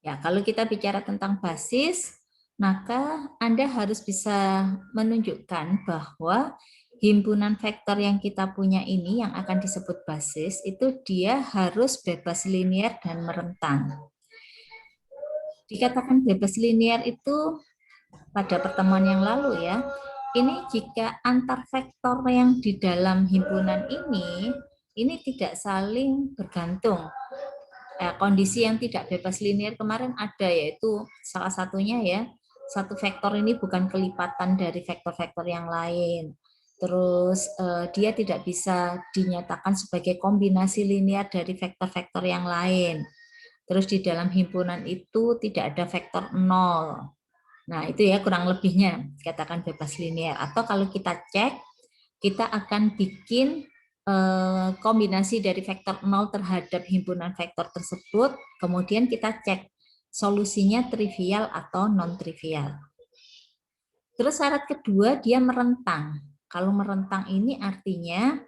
Ya, kalau kita bicara tentang basis, maka Anda harus bisa menunjukkan bahwa himpunan vektor yang kita punya ini yang akan disebut basis itu dia harus bebas linear dan merentang. Dikatakan bebas linear itu pada pertemuan yang lalu ya. Ini jika antar vektor yang di dalam himpunan ini tidak saling bergantung. Kondisi yang tidak bebas linear kemarin ada, yaitu salah satunya ya, satu vektor ini bukan kelipatan dari vektor-vektor yang lain. Terus dia tidak bisa dinyatakan sebagai kombinasi linear dari vektor-vektor yang lain. Terus di dalam himpunan itu tidak ada vektor 0. Nah, itu ya kurang lebihnya katakan bebas linear. Atau kalau kita cek, kita akan bikin kombinasi dari vektor 0 terhadap himpunan vektor tersebut, kemudian kita cek solusinya trivial atau non-trivial. Terus syarat kedua, dia merentang. Kalau merentang ini artinya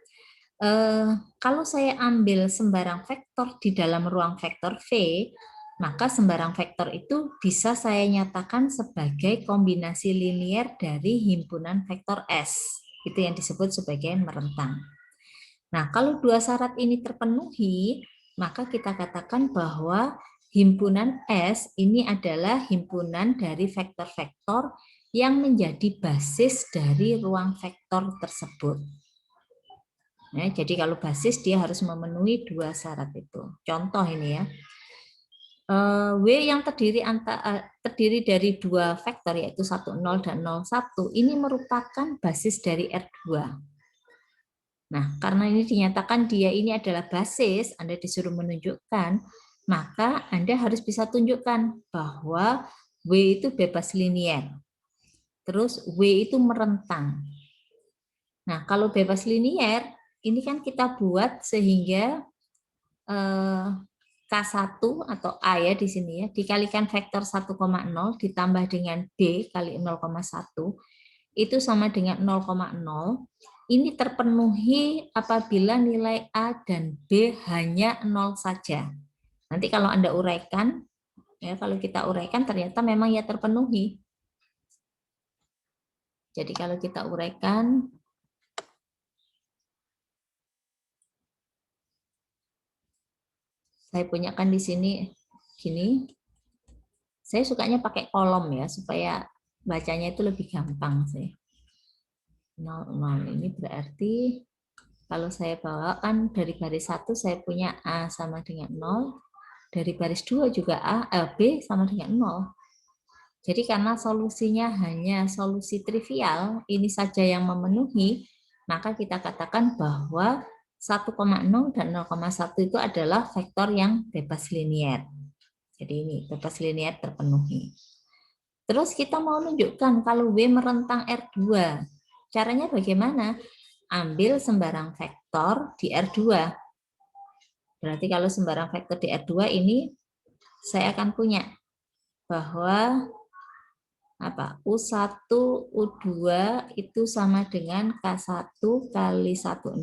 kalau saya ambil sembarang vektor di dalam ruang vektor V, maka sembarang vektor itu bisa saya nyatakan sebagai kombinasi linear dari himpunan vektor S. Itu yang disebut sebagai merentang. Nah, kalau dua syarat ini terpenuhi, maka kita katakan bahwa himpunan S ini adalah himpunan dari vektor-vektor yang menjadi basis dari ruang vektor tersebut. Ya, jadi kalau basis dia harus memenuhi dua syarat itu. Contoh ini ya, W yang terdiri dari dua vektor yaitu 10 dan 01 ini merupakan basis dari R2. Nah, karena ini dinyatakan dia ini adalah basis, Anda disuruh menunjukkan, maka Anda harus bisa tunjukkan bahwa W itu bebas linear. Terus W itu merentang. Nah, kalau bebas linear, ini kan kita buat sehingga K1 atau A ya di sini ya, dikalikan vektor 1,0 ditambah dengan B kali 0,1 itu sama dengan 0,0. Ini terpenuhi apabila nilai A dan B hanya 0 saja. Nanti kalau Anda uraikan, ya kalau kita uraikan ternyata memang ya terpenuhi. Jadi kalau kita uraikan, saya punyakan di sini gini. Saya sukanya pakai kolom ya supaya bacanya itu lebih gampang sih. 0, 0 ini berarti kalau saya bawakan dari baris 1 saya punya A sama dengan 0, dari baris 2 juga B sama dengan 0. Jadi karena solusinya hanya solusi trivial, ini saja yang memenuhi, maka kita katakan bahwa 1,0 dan 0,1 itu adalah vektor yang bebas linear. Jadi ini bebas linear terpenuhi. Terus kita mau menunjukkan kalau W merentang R2. Caranya bagaimana? Ambil sembarang vektor di R2. Berarti kalau sembarang vektor di R2 ini saya akan punya bahwa U1, U2 itu sama dengan K1 kali 10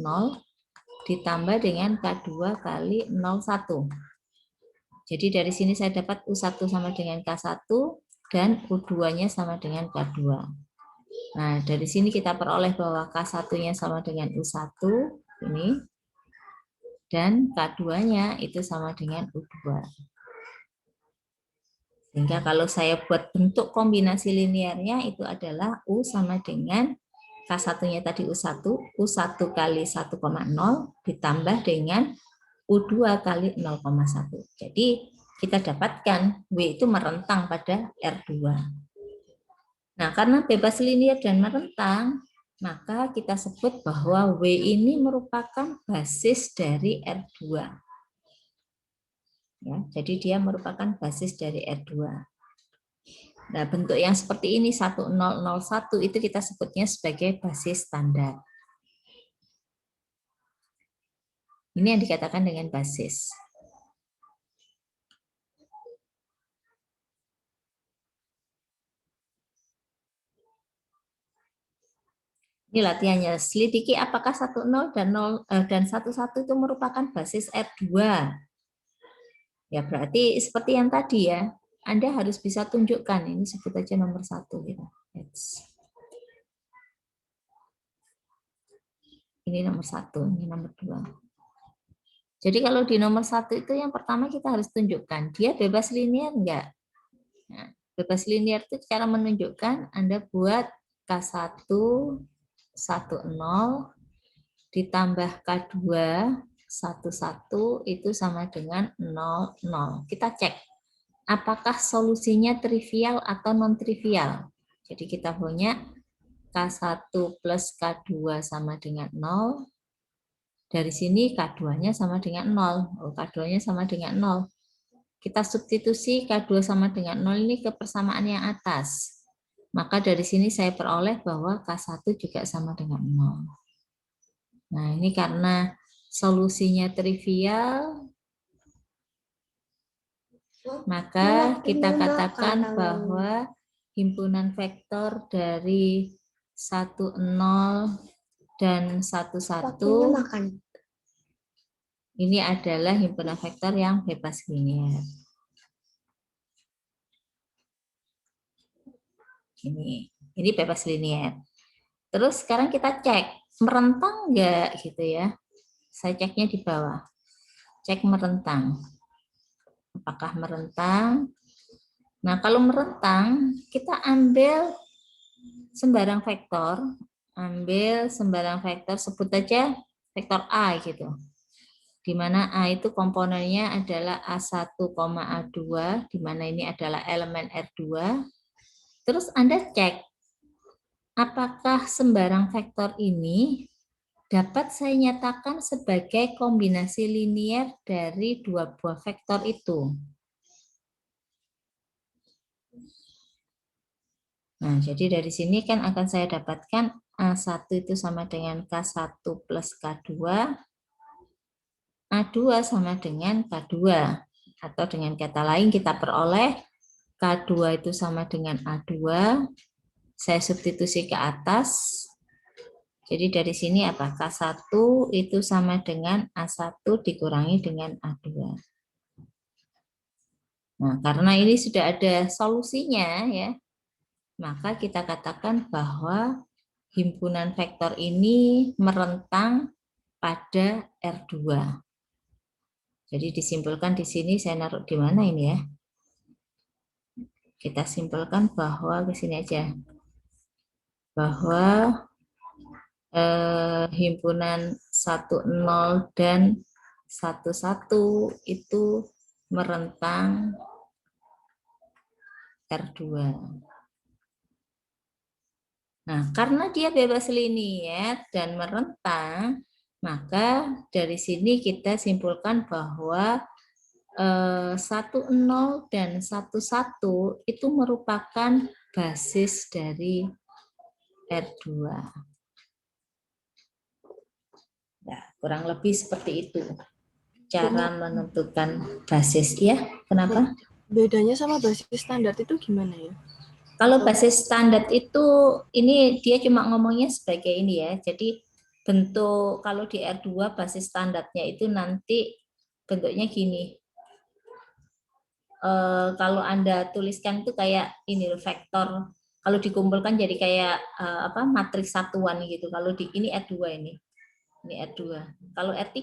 ditambah dengan K2 kali 01. Jadi dari sini saya dapat U1 sama dengan K1 dan U2-nya sama dengan K2. Nah, dari sini kita peroleh bahwa K1-nya sama dengan U1 ini dan K2-nya itu sama dengan U2. Sehingga kalau saya buat bentuk kombinasi linearnya itu adalah U sama dengan K1-nya tadi U1, U1 kali 1,0 ditambah dengan U2 kali 0,1. Jadi kita dapatkan W itu merentang pada R2. Nah, karena bebas linear dan merentang, maka kita sebut bahwa W ini merupakan basis dari R2. Ya, jadi dia merupakan basis dari R2. Nah, bentuk yang seperti ini 1001 itu kita sebutnya sebagai basis standar. Ini yang dikatakan dengan basis. Ini latihannya. Selidiki apakah 10 dan 11 itu merupakan basis R2. Ya berarti seperti yang tadi ya, Anda harus bisa tunjukkan, ini sebut aja nomor 1 gitu. Ini nomor 1, ini nomor 2. Jadi kalau di nomor 1 itu yang pertama kita harus tunjukkan, dia bebas linear enggak? Nah, bebas linear itu cara menunjukkan Anda buat K1, 10, ditambah K2, 11 itu sama dengan 00. Kita cek apakah solusinya trivial atau non-trivial. Jadi kita punya K1 plus K2 sama dengan 0. Dari sini K2-nya sama dengan 0. Oh, K2-nya sama dengan 0. Kita substitusi K2 sama dengan 0 ini ke persamaan yang atas. Maka dari sini saya peroleh bahwa K1 juga sama dengan 0. Nah, ini karena solusinya trivial, maka kita katakan bahwa himpunan vektor dari 10 dan 11 ini adalah himpunan vektor yang bebas linear. Ini bebas linear. Terus sekarang kita cek merentang enggak gitu ya. Saya ceknya di bawah. Cek merentang. Apakah merentang? Nah, kalau merentang, kita ambil sembarang vektor, sebut aja vektor A gitu. Di mana A itu komponennya adalah A1, A2, di mana ini adalah elemen R2. Terus Anda cek, apakah sembarang vektor ini dapat saya nyatakan sebagai kombinasi linear dari dua buah vektor itu. Nah, jadi dari sini kan akan saya dapatkan A1 itu sama dengan K1 plus K2, A2 sama dengan K2. Atau dengan kata lain kita peroleh K2 itu sama dengan A2, saya substitusi ke atas. Jadi dari sini apa? K1 itu sama dengan A1 dikurangi dengan A2. Nah, karena ini sudah ada solusinya ya, maka kita katakan bahwa himpunan vektor ini merentang pada R2. Jadi disimpulkan di sini, saya naruh di mana ini ya? Kita simpulkan bahwa ke sini aja. Bahwa himpunan 10 dan 11 itu merentang R2. Nah, karena dia bebas linear dan merentang, maka dari sini kita simpulkan bahwa 10 dan 11 itu merupakan basis dari R2. Nah, kurang lebih seperti itu cara menentukan basis ya. Kenapa? Bedanya sama basis standar itu gimana ya? Kalau basis standar itu ini dia cuma ngomongnya sebagai ini ya. Jadi bentuk kalau di R2 basis standarnya itu nanti bentuknya gini. Kalau Anda tuliskan itu kayak ini vektor, kalau dikumpulkan jadi kayak matriks satuan gitu. Kalau di ini R2 ini R2. Kalau R3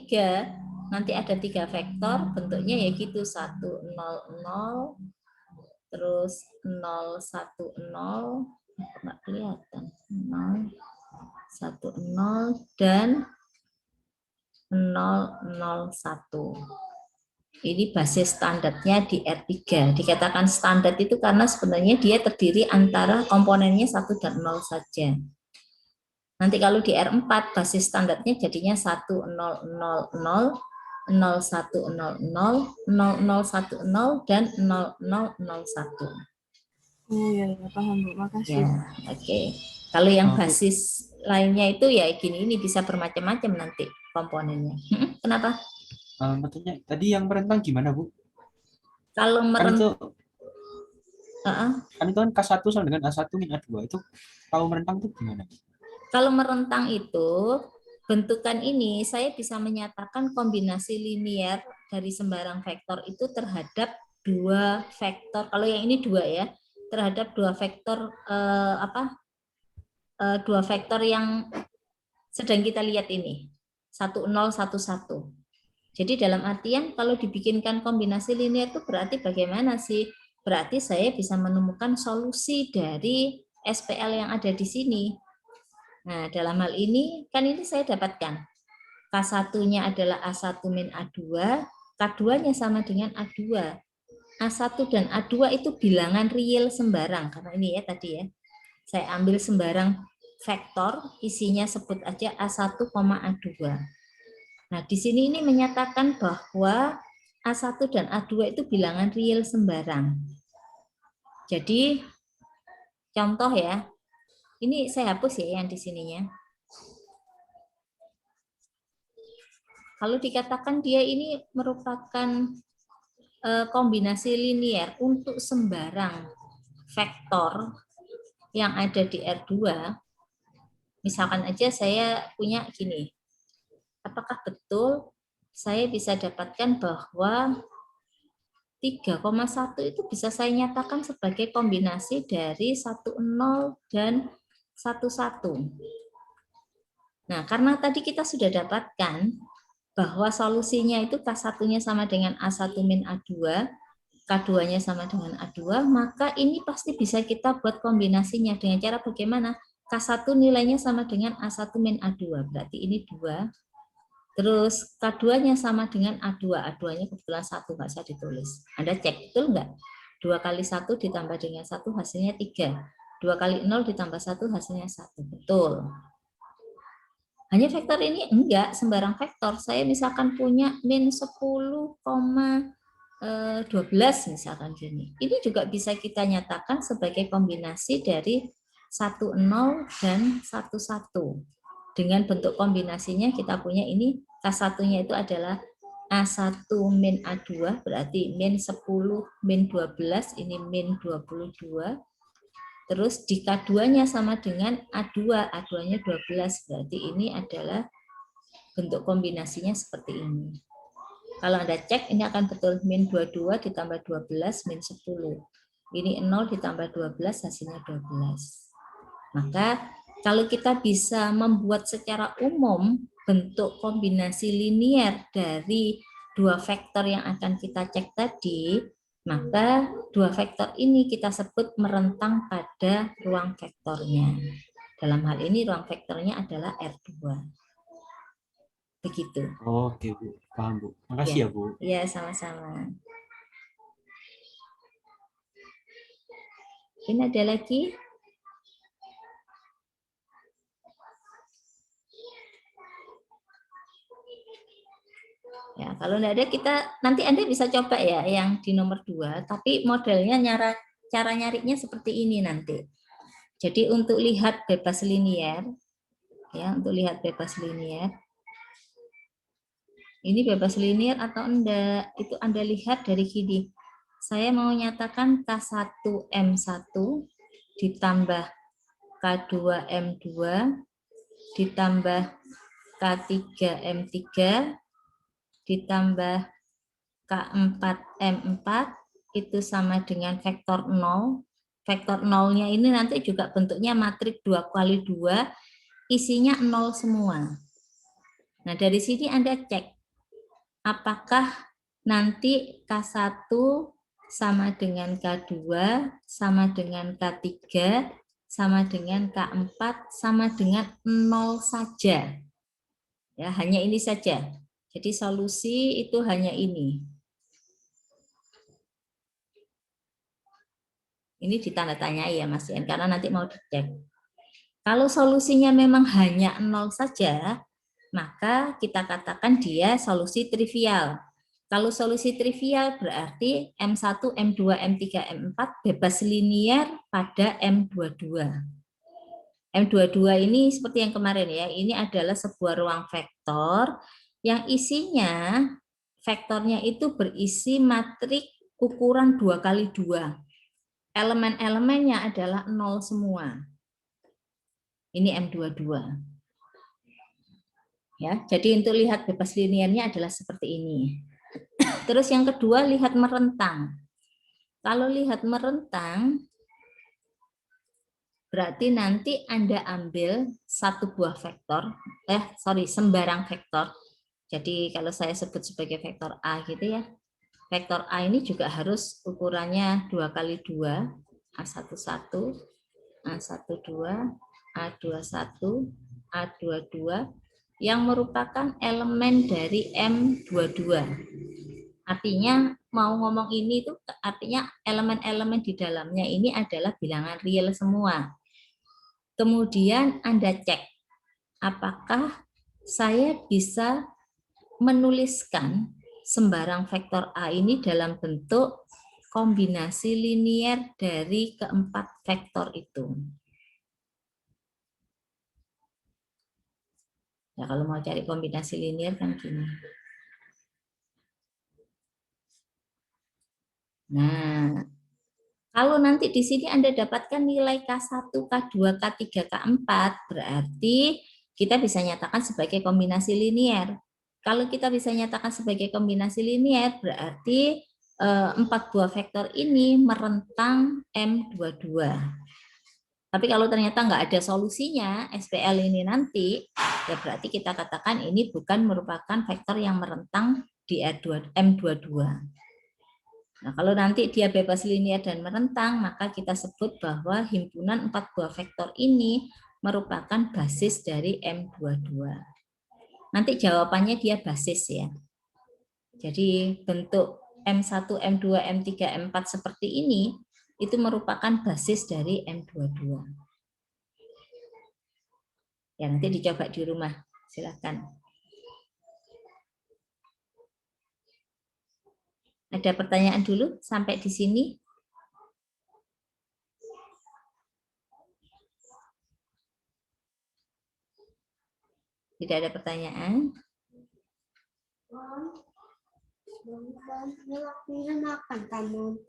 nanti ada 3 vektor, bentuknya ya gitu 1 0 0 terus 0 1 0 nggak kelihatan 0 1 0 dan 0 0 1. Ini basis standarnya di R3. Dikatakan standar itu karena sebenarnya dia terdiri antara komponennya 1 dan 0 saja. Nanti kalau di R4 basis standarnya jadinya 1 0 0 0 0 1 0 0 0 0 1 0 dan 0 0 0 1. Oh iya, paham Bu, makasih. Ya, oke. Kalau yang basis lainnya itu ya gini, ini bisa bermacam-macam nanti komponennya. Kenapa? Maksudnya tadi yang merentang gimana Bu? Kalau merentang kan itu kan K1 sama dengan A1 min A2 itu kalau merentang itu gimana? Kalau merentang itu bentukan ini saya bisa menyatakan kombinasi linear dari sembarang vektor itu terhadap dua vektor. Kalau yang ini dua ya, terhadap dua vektor dua vektor yang sedang kita lihat ini, 10, 11. Jadi dalam artian kalau dibikinkan kombinasi linear itu berarti bagaimana sih? Berarti saya bisa menemukan solusi dari SPL yang ada di sini. Nah, dalam hal ini, kan ini saya dapatkan. K1-nya adalah A1 min A2, K2-nya sama dengan A2. A1 dan A2 itu bilangan real sembarang, karena ini ya tadi ya. Saya ambil sembarang vektor, isinya sebut aja A1, A2. Nah, di sini ini menyatakan bahwa A1 dan A2 itu bilangan real sembarang. Jadi, contoh ya, ini saya hapus ya yang di sininya. Kalau dikatakan dia ini merupakan kombinasi linear untuk sembarang vektor yang ada di R2, misalkan aja saya punya gini, apakah betul saya bisa dapatkan bahwa 3,1 itu bisa saya nyatakan sebagai kombinasi dari 10 dan 11. Nah, karena tadi kita sudah dapatkan bahwa solusinya itu K1-nya sama dengan A1 min A2, K2-nya sama dengan A2, maka ini pasti bisa kita buat kombinasinya dengan cara bagaimana? K1 nilainya sama dengan A1 min A2, berarti ini 2. Terus K2-nya sama dengan A2, A2-nya kebetulan 1, nggak usah ditulis. Anda cek, betul nggak? 2 kali 1 ditambah dengan 1 hasilnya 3. 2 kali 0 ditambah 1 hasilnya 1, betul. Hanya vektor ini enggak, sembarang vektor. Saya misalkan punya min 10,12 misalkan gini. Ini juga bisa kita nyatakan sebagai kombinasi dari 10 dan 11. Dengan bentuk kombinasinya kita punya ini K1-nya itu adalah A1 min A2, berarti min 10 min 12, ini min 22. Terus di K2-nya sama dengan A2, A2-nya 12, berarti ini adalah bentuk kombinasinya seperti ini. Kalau Anda cek, ini akan betul min 22 ditambah 12, min 10. Ini 0 ditambah 12, hasilnya 12. Maka kalau kita bisa membuat secara umum bentuk kombinasi linear dari dua vektor yang akan kita cek tadi, maka dua vektor ini kita sebut merentang pada ruang vektornya. Dalam hal ini ruang vektornya adalah R2. Begitu. Oke, Bu. Paham, Bu. Makasih ya, Bu. Ya, sama-sama. Ini ada lagi? Ya, kalau tidak ada kita nanti Anda bisa coba ya yang di nomor 2, tapi modelnya cara nyarinya seperti ini nanti. Jadi untuk lihat bebas linear, ya untuk lihat bebas linear, ini bebas linear atau enggak, itu Anda lihat dari gini. Saya mau nyatakan K1M1 ditambah K2M2 ditambah K3M3 ditambah K4M4 itu sama dengan vektor 0. Vektor 0-nya ini nanti juga bentuknya matriks 2 kali 2, isinya 0 semua. Nah, dari sini Anda cek apakah nanti K1 sama dengan K2, sama dengan K3, sama dengan K4, sama dengan 0 saja. Ya, hanya ini saja. Jadi solusi itu hanya ini. Ini ditanda tanyai ya Mas Ian, karena nanti mau dicek. Kalau solusinya memang hanya 0 saja, maka kita katakan dia solusi trivial. Kalau solusi trivial berarti M1, M2, M3, M4 bebas linear pada M22. M22 ini seperti yang kemarin ya, ini adalah sebuah ruang vektor yang isinya, vektornya itu berisi matrik ukuran 2 kali 2. Elemen-elemennya adalah 0 semua. Ini M22. Ya, jadi untuk lihat bebas linearnya adalah seperti ini. Terus yang kedua, lihat merentang. Kalau lihat merentang, berarti nanti Anda ambil satu buah vektor, sembarang vektor. Jadi kalau saya sebut sebagai vektor A gitu ya, vektor A ini juga harus ukurannya 2x2, A11, A12, A21, A22, yang merupakan elemen dari M22. Artinya mau ngomong ini itu artinya elemen-elemen di dalamnya ini adalah bilangan real semua. Kemudian Anda cek apakah saya bisa menuliskan sembarang vektor A ini dalam bentuk kombinasi linier dari keempat vektor itu. Ya, kalau mau cari kombinasi linier kan gini. Nah, kalau nanti di sini Anda dapatkan nilai K1, K2, K3, K4, berarti kita bisa nyatakan sebagai kombinasi linier. Kalau kita bisa nyatakan sebagai kombinasi linier, berarti 4 buah vektor ini merentang M22. Tapi kalau ternyata nggak ada solusinya, SPL ini nanti, ya berarti kita katakan ini bukan merupakan vektor yang merentang di M22. Nah, kalau nanti dia bebas linier dan merentang, maka kita sebut bahwa himpunan 4 buah vektor ini merupakan basis dari M22. Nanti jawabannya dia basis ya. Jadi bentuk M1, M2, M3, M4 seperti ini, itu merupakan basis dari M22. Ya, nanti dicoba di rumah, silakan. Ada pertanyaan dulu sampai di sini? Tidak ada pertanyaan? Waktunya makan kamu.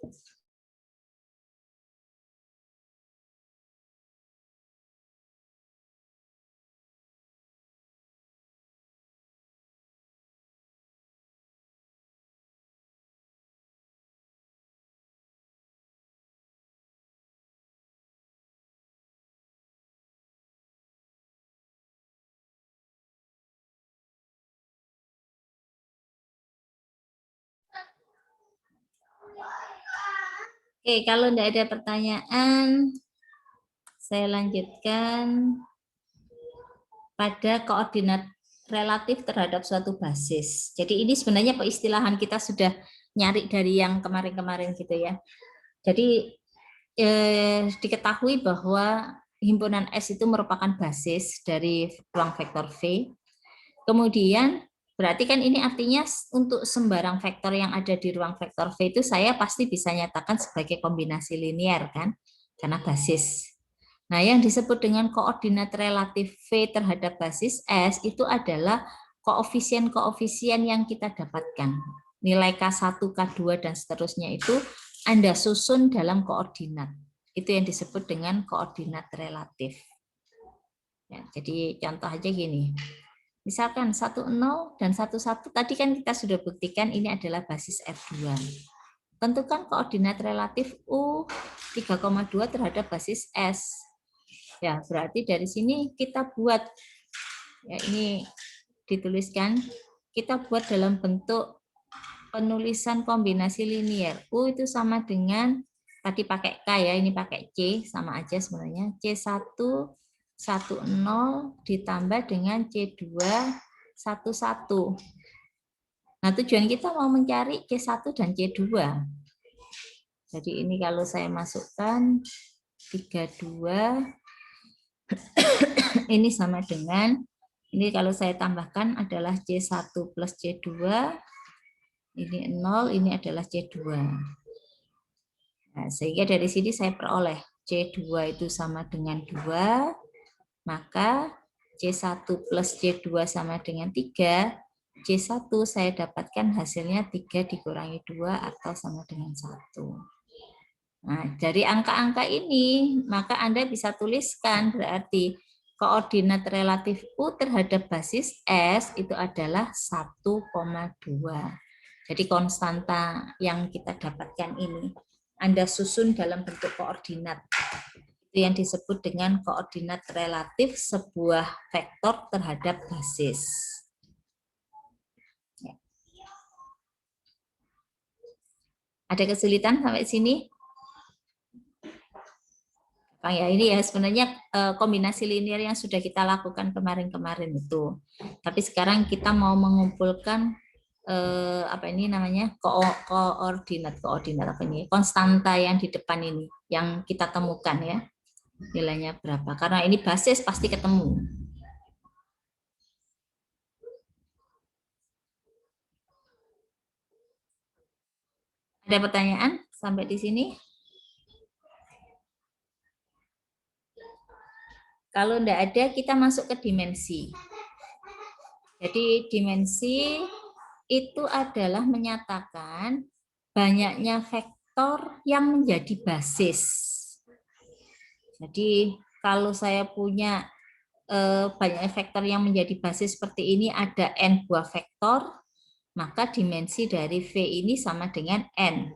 Oke, kalau tidak ada pertanyaan, saya lanjutkan pada koordinat relatif terhadap suatu basis. Jadi ini sebenarnya peristilahan kita sudah nyari dari yang kemarin-kemarin gitu ya. Jadi diketahui bahwa himpunan S itu merupakan basis dari ruang vektor V. Kemudian berarti kan ini artinya untuk sembarang vektor yang ada di ruang vektor V itu saya pasti bisa nyatakan sebagai kombinasi linier kan, karena basis. Nah, yang disebut dengan koordinat relatif V terhadap basis S itu adalah koefisien-koefisien yang kita dapatkan. Nilai K1, K2, dan seterusnya itu Anda susun dalam koordinat. Itu yang disebut dengan koordinat relatif. Ya, jadi contoh aja gini. Misalkan 10 dan 11 tadi kan kita sudah buktikan ini adalah basis R2. Tentukan koordinat relatif U 3,2 terhadap basis S. Ya, berarti dari sini kita buat, ya ini dituliskan, kita buat dalam bentuk penulisan kombinasi linier. U itu sama dengan, tadi pakai K ya, ini pakai C, sama aja sebenarnya. C1 10 ditambah dengan C2 11. Nah, tujuan kita mau mencari C1 dan C2. Jadi ini kalau saya masukkan 32, ini sama dengan, ini kalau saya tambahkan adalah C1 plus C2, ini 0, ini adalah C2. Nah, sehingga dari sini saya peroleh C2 itu sama dengan 2, maka C1 plus C2 sama dengan 3, C1 saya dapatkan hasilnya 3 dikurangi 2 atau sama dengan 1. Nah, dari angka-angka ini, maka Anda bisa tuliskan berarti koordinat relatif U terhadap basis S itu adalah 1,2. Jadi konstanta yang kita dapatkan ini Anda susun dalam bentuk koordinat. Itu yang disebut dengan koordinat relatif sebuah vektor terhadap basis. Ya. Ada kesulitan sampai sini? Ya, ini ya sebenarnya kombinasi linear yang sudah kita lakukan kemarin-kemarin itu. Tapi sekarang kita mau mengumpulkan apa ini namanya koordinat apa ini konstanta yang di depan ini yang kita temukan ya nilainya berapa. Karena ini basis pasti ketemu. Ada pertanyaan sampai di sini? Kalau tidak ada, kita masuk ke dimensi. Jadi dimensi itu adalah menyatakan banyaknya vektor yang menjadi basis. Jadi kalau saya punya banyak vektor yang menjadi basis seperti ini, ada n buah vektor, maka dimensi dari V ini sama dengan n.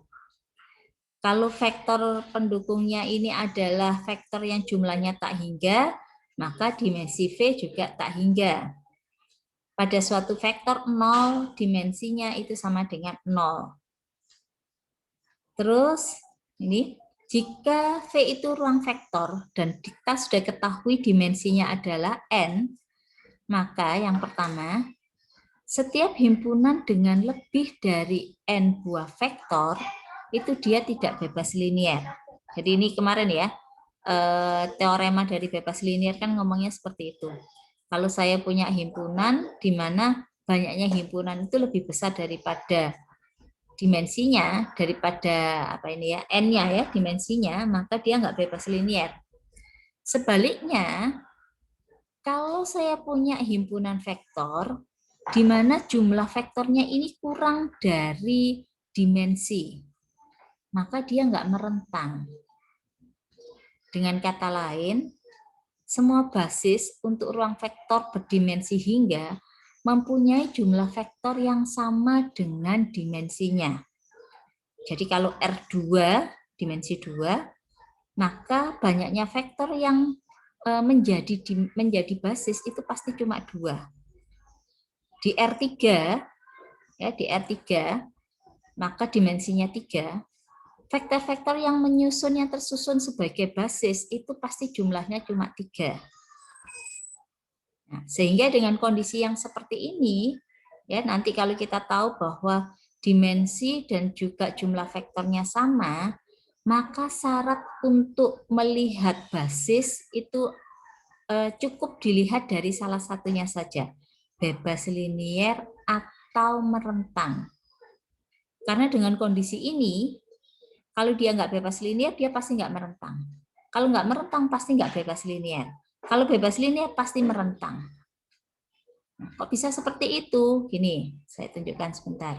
Kalau vektor pendukungnya ini adalah vektor yang jumlahnya tak hingga, maka dimensi V juga tak hingga. Pada suatu vektor 0, dimensinya itu sama dengan 0. Terus, ini jika V itu ruang vektor dan kita sudah ketahui dimensinya adalah n, maka yang pertama, setiap himpunan dengan lebih dari n buah vektor, itu dia tidak bebas linier. Jadi ini kemarin ya, teorema dari bebas linier kan ngomongnya seperti itu. Kalau saya punya himpunan di mana banyaknya himpunan itu lebih besar daripada dimensinya, daripada apa ini ya, n-nya ya dimensinya, maka dia nggak bebas linier. Sebaliknya, kalau saya punya himpunan vektor di mana jumlah vektornya ini kurang dari dimensi, maka dia nggak merentang. Dengan kata lain, semua basis untuk ruang vektor berdimensi hingga mempunyai jumlah vektor yang sama dengan dimensinya. Jadi kalau R2, dimensi 2, maka banyaknya vektor yang menjadi basis itu pasti cuma 2. Di R3, ya di R3, maka dimensinya 3, vektor-vektor yang menyusun yang tersusun sebagai basis itu pasti jumlahnya cuma 3. Nah, sehingga dengan kondisi yang seperti ini, ya nanti kalau kita tahu bahwa dimensi dan juga jumlah vektornya sama, maka syarat untuk melihat basis itu cukup dilihat dari salah satunya saja, bebas linier atau merentang. Karena dengan kondisi ini, kalau dia nggak bebas linier, dia pasti nggak merentang. Kalau nggak merentang, pasti nggak bebas linier. Kalau bebas linier, pasti merentang. Nah, kok bisa seperti itu? Gini, saya tunjukkan sebentar.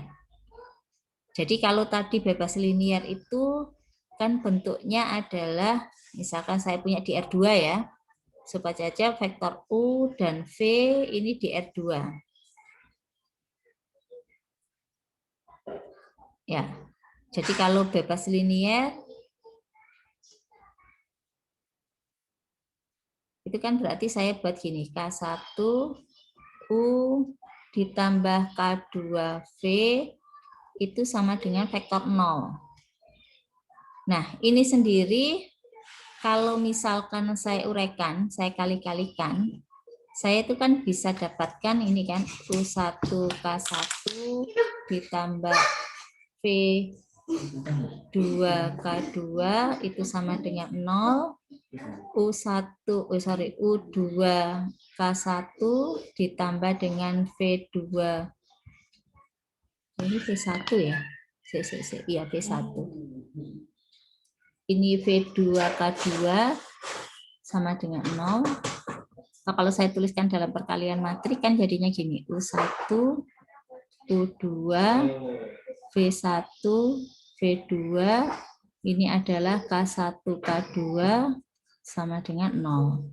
Jadi kalau tadi bebas linier itu kan bentuknya adalah, misalkan saya punya di R2 ya, supaya saja vektor U dan V ini di R2. Ya, jadi kalau bebas linier, itu kan berarti saya buat gini, K1 U ditambah K2V itu sama dengan vektor 0. Nah, ini sendiri, kalau misalkan saya uraikan, saya kali-kalikan, saya itu kan bisa dapatkan ini kan, U1 K1 ditambah V2 K2 itu sama dengan 0. U2 K1 ditambah dengan V2. Ini V1 ya? Iya, V1. Ini V2 K2 sama dengan 0. Nah, kalau saya tuliskan dalam perkalian matrik kan jadinya gini, U1, U2, V1, V2, ini adalah K1, K2 sama dengan 0.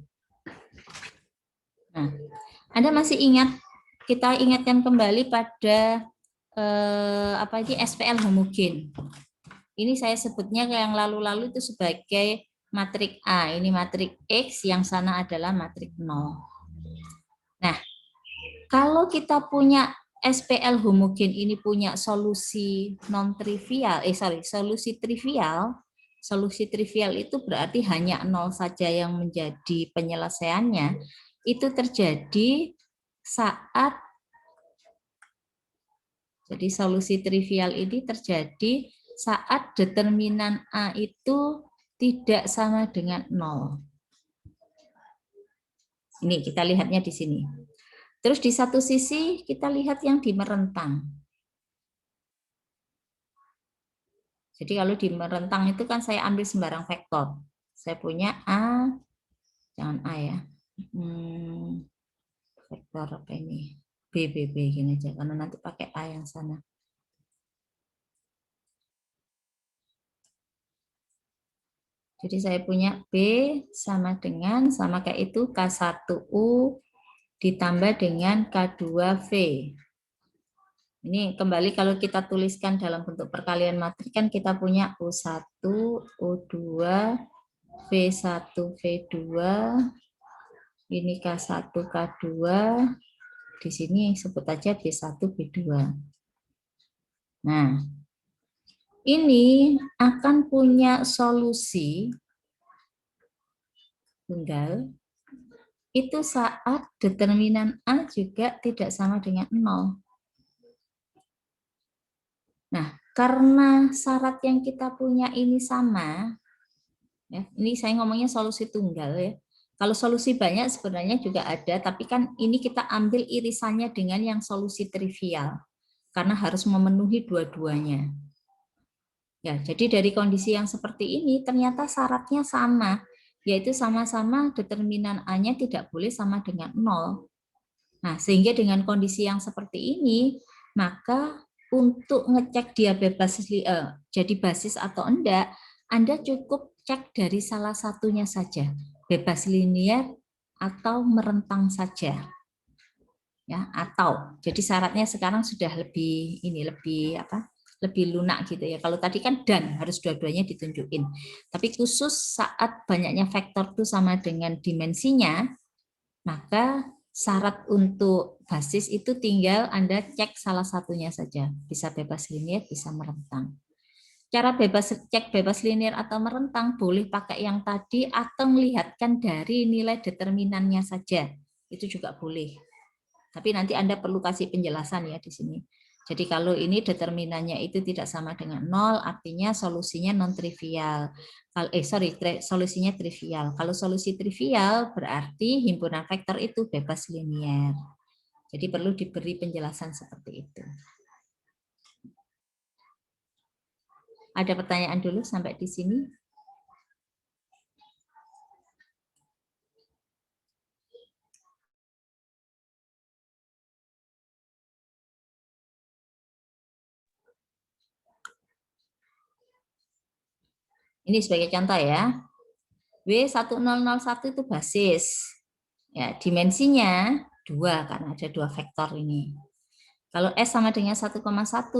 Nah, Anda masih ingat, kita ingatkan kembali pada apa ini SPL homogen. Ini saya sebutnya yang lalu-lalu itu sebagai matrik A. Ini matrik X, yang sana adalah matrik 0. Nah, kalau kita punya SPL homogen ini punya solusi non-trivial, solusi trivial. Solusi trivial itu berarti hanya 0 saja yang menjadi penyelesaiannya. Itu terjadi saat, jadi solusi trivial ini terjadi saat determinan A itu tidak sama dengan 0. Ini kita lihatnya di sini. Terus di satu sisi kita lihat yang di merentang. Jadi kalau di merentang itu kan saya ambil sembarang vektor. Saya punya A, jangan A ya. Vektor apa ini? B gini aja, karena nanti pakai A yang sana. Jadi saya punya B sama dengan, sama kayak itu, K1U ditambah dengan K2V. Ini kembali kalau kita tuliskan dalam bentuk perkalian matrik kan kita punya U1, U2, V1, V2, ini K1, K2, di sini sebut aja B1, B2. Nah, ini akan punya solusi tunggal itu saat determinan A juga tidak sama dengan 0. Nah, karena syarat yang kita punya ini sama, ya, ini saya ngomongnya solusi tunggal ya. Kalau solusi banyak sebenarnya juga ada, tapi kan ini kita ambil irisannya dengan yang solusi trivial, karena harus memenuhi dua-duanya. Ya, jadi dari kondisi yang seperti ini ternyata syaratnya sama, yaitu sama-sama determinan A-nya tidak boleh sama dengan 0. Nah, sehingga dengan kondisi yang seperti ini, maka untuk ngecek dia bebas jadi basis atau enggak, Anda cukup cek dari salah satunya saja, bebas linear atau merentang saja. Ya, atau jadi syaratnya sekarang sudah lebih lebih lunak gitu ya. Kalau tadi kan dan harus dua-duanya ditunjukin. Tapi khusus saat banyaknya vektor itu sama dengan dimensinya, maka syarat untuk basis itu tinggal Anda cek salah satunya saja. Bisa bebas linear, bisa merentang. Cara cek bebas linear atau merentang boleh pakai yang tadi atau melihatkan dari nilai determinannya saja. Itu juga boleh. Tapi nanti Anda perlu kasih penjelasan ya di sini. Jadi kalau ini determinannya itu tidak sama dengan 0, artinya solusinya non-trivial. Solusinya trivial. Kalau solusi trivial berarti himpunan vektor itu bebas linear. Jadi perlu diberi penjelasan seperti itu. Ada pertanyaan dulu sampai di sini? Ini sebagai contoh ya. W1001 itu basis. Ya, dimensinya 2 karena ada 2 vektor ini. Kalau S sama dengan 1,1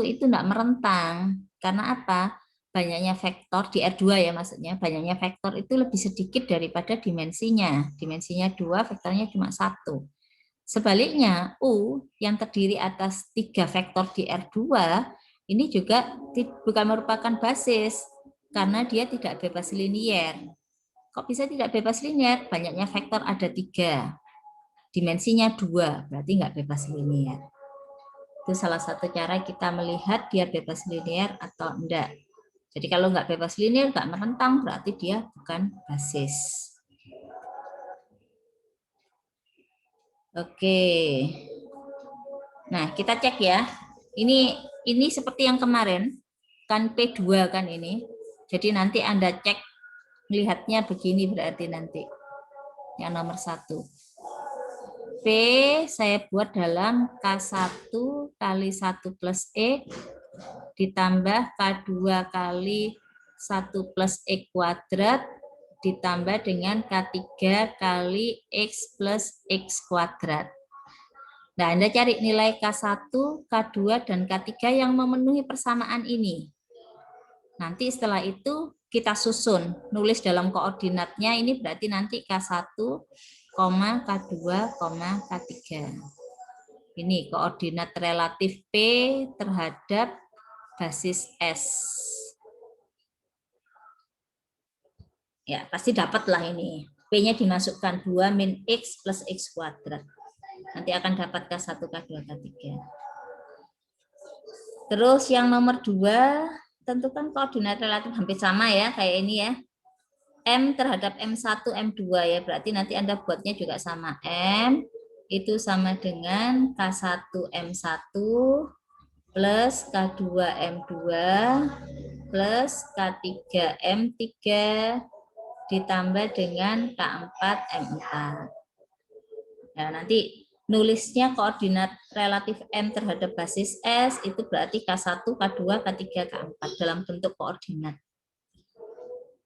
itu tidak merentang. Karena apa? Banyaknya vektor di R2 ya maksudnya. Banyaknya vektor itu lebih sedikit daripada dimensinya. Dimensinya 2, vektornya cuma 1. Sebaliknya, U yang terdiri atas 3 vektor di R2 ini juga bukan merupakan basis. Karena dia tidak bebas linear. Kok bisa tidak bebas linear? Banyaknya vektor ada 3. Dimensinya 2, berarti nggak bebas linear. Itu salah satu cara kita melihat dia bebas linear atau enggak. Jadi kalau nggak bebas linear, nggak merentang, berarti dia bukan basis. Oke. Nah, kita cek ya. Ini seperti yang kemarin, kan P2 kan ini. Jadi nanti Anda cek, melihatnya begini berarti nanti. Yang nomor 1. P saya buat dalam K1 kali 1 plus E ditambah K2 kali 1 plus E kuadrat ditambah dengan K3 kali X plus X kuadrat. Nah, Anda cari nilai K1, K2, dan K3 yang memenuhi persamaan ini. Nanti setelah itu kita susun, nulis dalam koordinatnya ini berarti nanti K1, K2, K3. Ini koordinat relatif P terhadap basis S. Ya, pasti dapatlah ini. P-nya dimasukkan 2 min X plus X kuadrat. Nanti akan dapat K1, K2, K3. Terus yang nomor 2, tentukan koordinat relatif hampir sama ya, kayak ini ya. M terhadap M1, M2 ya, berarti nanti Anda buatnya juga sama. M itu sama dengan K1, M1 plus K2, M2 plus K3, M3 ditambah dengan K4, M4. Nah, nanti nulisnya koordinat relatif M terhadap basis S itu berarti K1, K2, K3, K4 dalam bentuk koordinat.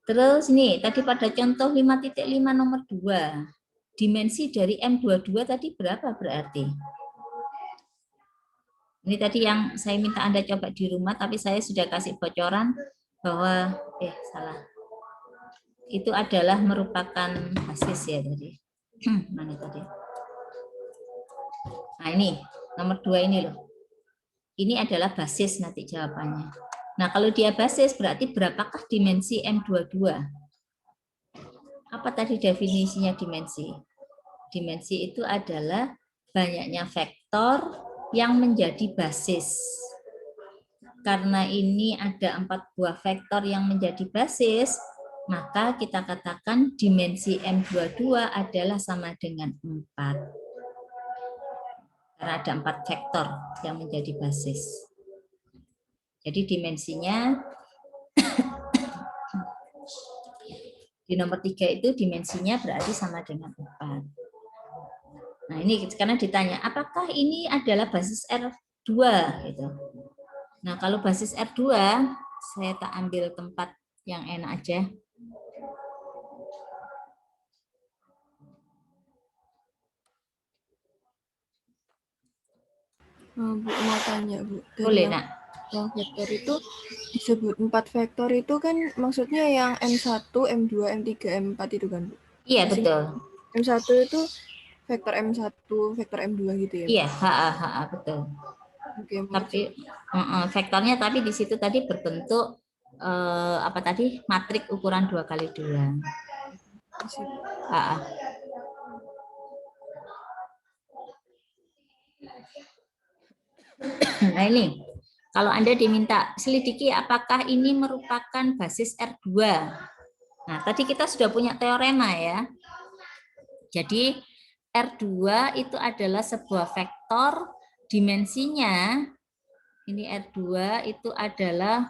Terus nih, tadi pada contoh 5.5 nomor 2, dimensi dari M22 tadi berapa berarti? Ini tadi yang saya minta Anda coba di rumah, tapi saya sudah kasih bocoran bahwa, salah. Itu adalah merupakan basis ya tadi. Mana tadi? Nah ini, nomor 2 ini loh. Ini adalah basis nanti jawabannya. Nah kalau dia basis berarti berapakah dimensi M22? Apa tadi definisinya dimensi? Dimensi itu adalah banyaknya vektor yang menjadi basis. Karena ini ada 4 buah vektor yang menjadi basis, maka kita katakan dimensi M22 adalah sama dengan 4. Karena ada 4 vektor yang menjadi basis. Jadi dimensinya di nomor 3 itu dimensinya berarti sama dengan 4. Nah ini karena ditanya, apakah ini adalah basis R2? Gitu. Nah kalau basis R2, saya tak ambil tempat yang enak aja. Bu, mau tanya Bu, Boleh dari nak. yang vektor itu disebut 4 vektor itu kan maksudnya yang M1, M2, M3, M4 itu kan Bu? Iya betul. M1 itu vektor M1, vektor M2 gitu ya? Iya, betul. Oke, Tapi vektornya tapi di situ tadi berbentuk apa tadi matrik ukuran 2x2. Nah ini, kalau Anda diminta selidiki apakah ini merupakan basis R2. Nah tadi kita sudah punya teorema ya. Jadi R2 itu adalah sebuah vektor dimensinya, ini R2 itu adalah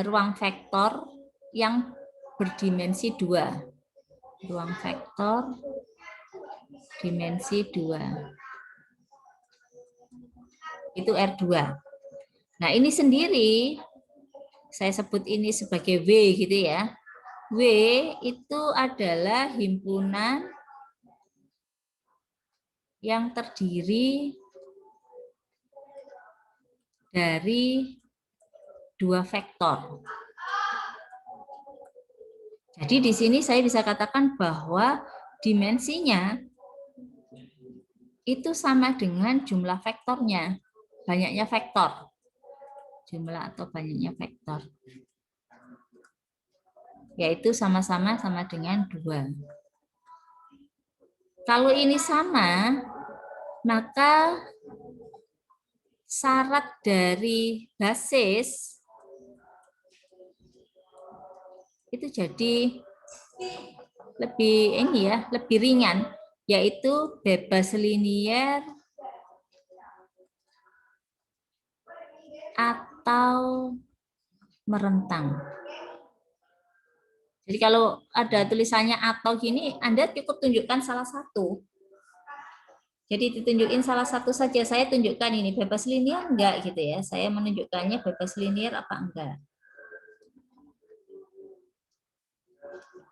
ruang vektor yang berdimensi 2. Ruang vektor dimensi 2. Itu R2. Nah, ini sendiri saya sebut ini sebagai W gitu ya. W itu adalah himpunan yang terdiri dari 2 vektor. Jadi di sini saya bisa katakan bahwa dimensinya itu sama dengan jumlah vektornya, banyaknya vektor. Jumlah atau banyaknya vektor. Yaitu sama-sama sama dengan 2. Kalau ini sama, maka syarat dari basis itu jadi lebih ringan, yaitu bebas linier atau merentang. Jadi kalau ada tulisannya atau gini, Anda cukup tunjukkan salah satu. Jadi ditunjukin salah satu saja. Saya tunjukkan ini bebas linier enggak gitu ya. Saya menunjukkannya bebas linier apa enggak.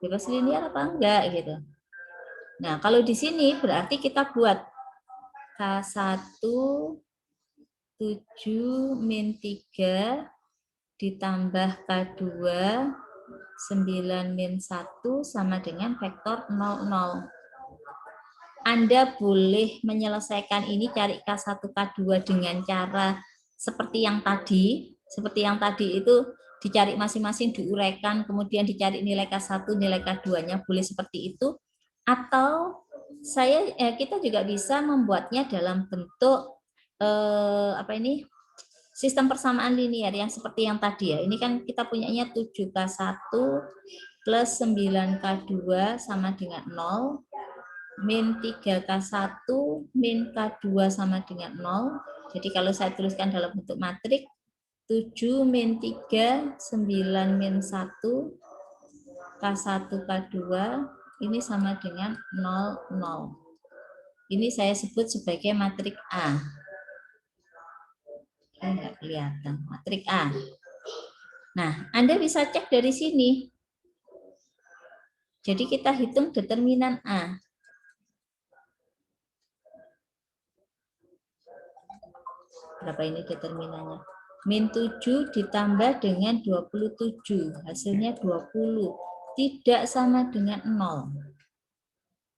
Bebas linier apa enggak gitu. Nah, kalau di sini berarti kita buat K1 7 min 3 ditambah K2 9 min 1 sama dengan vektor 0, 0. Anda boleh menyelesaikan ini cari K1, K2 dengan cara seperti yang tadi. Seperti yang tadi itu dicari masing-masing, diuraikan, kemudian dicari nilai K1, nilai K2-nya, boleh seperti itu. Atau kita juga bisa membuatnya dalam bentuk sistem persamaan linier yang seperti yang tadi ya. Ini kan kita punyanya 7K1 plus 9K2 sama dengan 0. Min 3K1 min K2 sama dengan 0. Jadi kalau saya tuliskan dalam bentuk matriks 7 min 3, 9 min 1, K1, K2 ini sama dengan 0, 0. Ini saya sebut sebagai matriks A. Enggak kelihatan, matriks A. Nah, Anda bisa cek dari sini. Jadi kita hitung determinan A. Berapa ini determinannya? Min 7 ditambah dengan 27. Hasilnya 20. Tidak sama dengan 0.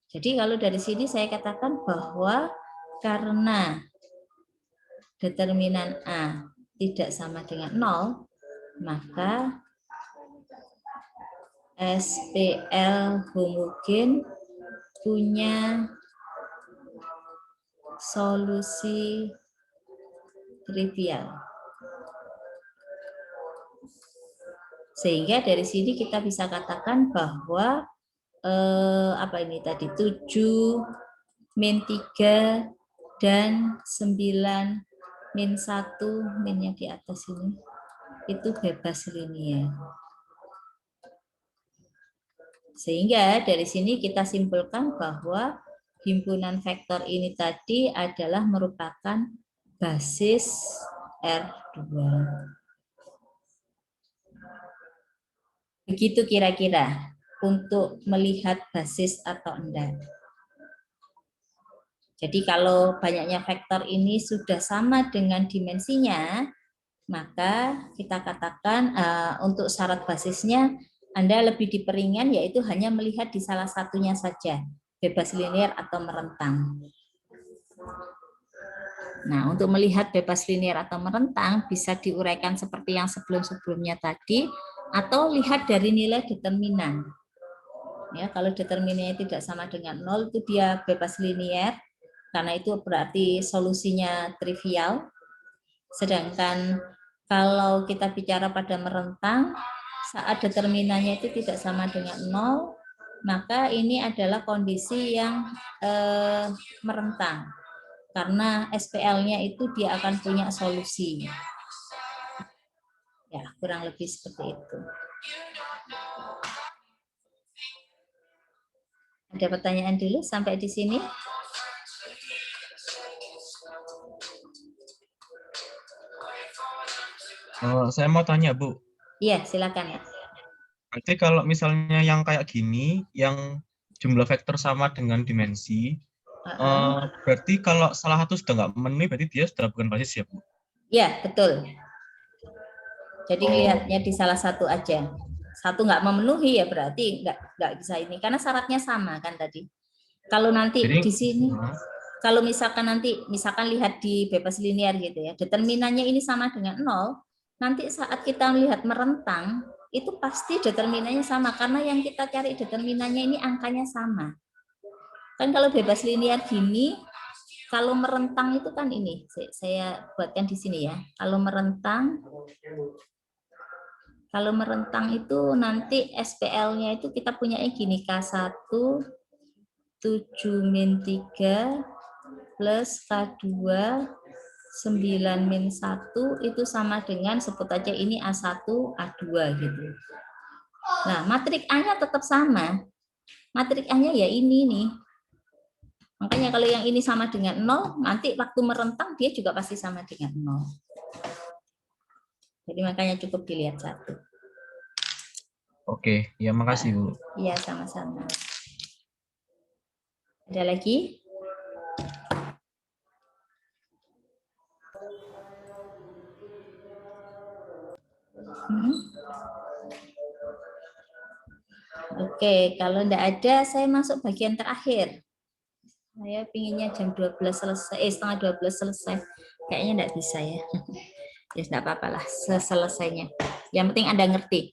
Jadi kalau dari sini saya katakan bahwa karena determinan A tidak sama dengan 0, maka SPL homogen punya solusi trivial. Sehingga dari sini kita bisa katakan bahwa 7 min 3 dan 9 min 1 minnya di atas ini itu bebas linier. Sehingga dari sini kita simpulkan bahwa himpunan vektor ini tadi adalah merupakan basis R2. Begitu kira-kira untuk melihat basis atau enggak. Jadi kalau banyaknya vektor ini sudah sama dengan dimensinya, maka kita katakan untuk syarat basisnya Anda lebih diperingan, yaitu hanya melihat di salah satunya saja, bebas linear atau merentang. Nah, untuk melihat bebas linear atau merentang bisa diuraikan seperti yang sebelum-sebelumnya tadi, atau lihat dari nilai determinan. Ya, kalau determinannya tidak sama dengan 0 itu dia bebas linear, karena itu berarti solusinya trivial. Sedangkan kalau kita bicara pada merentang, saat determinannya itu tidak sama dengan 0, maka ini adalah kondisi yang merentang. Karena SPL-nya itu dia akan punya solusi. Ya, kurang lebih seperti itu. Ada pertanyaan dulu sampai di sini? Saya mau tanya, Bu. Iya, silakan ya. Nanti kalau misalnya yang kayak gini, yang jumlah vektor sama dengan dimensi, berarti kalau salah satu sudah nggak memenuhi, berarti dia sudah bukan basis ya, Bu? Iya, betul. Jadi lihatnya di salah satu aja. Satu nggak memenuhi ya berarti nggak bisa ini, karena syaratnya sama kan tadi. Kalau nanti Jadi, di sini, kalau misalkan lihat di bebas linear gitu ya, determinannya ini sama dengan 0, nanti saat kita melihat merentang, itu pasti determinannya sama, karena yang kita cari determinannya ini angkanya sama. Kan kalau bebas linear gini, kalau merentang itu kan ini, saya buatkan di sini ya. Kalau merentang itu nanti SPL-nya itu kita punya gini, K1 7 min 3 plus K2 9 min 1 itu sama dengan, sebut aja ini A1, A2 gitu. Nah, matriks A-nya tetap sama. Matriks A-nya ya ini nih. Makanya kalau yang ini sama dengan 0, nanti waktu merentang dia juga pasti sama dengan 0. Jadi makanya cukup dilihat satu. Oke, ya makasih, Bu. Iya, sama-sama. Ada lagi? Oke, kalau enggak ada, saya masuk bagian terakhir. Saya pinginnya jam 12 selesai, setengah 12 selesai. Kayaknya enggak bisa ya. Ya enggak apa-apa lah, selesainya. Yang penting Anda ngerti.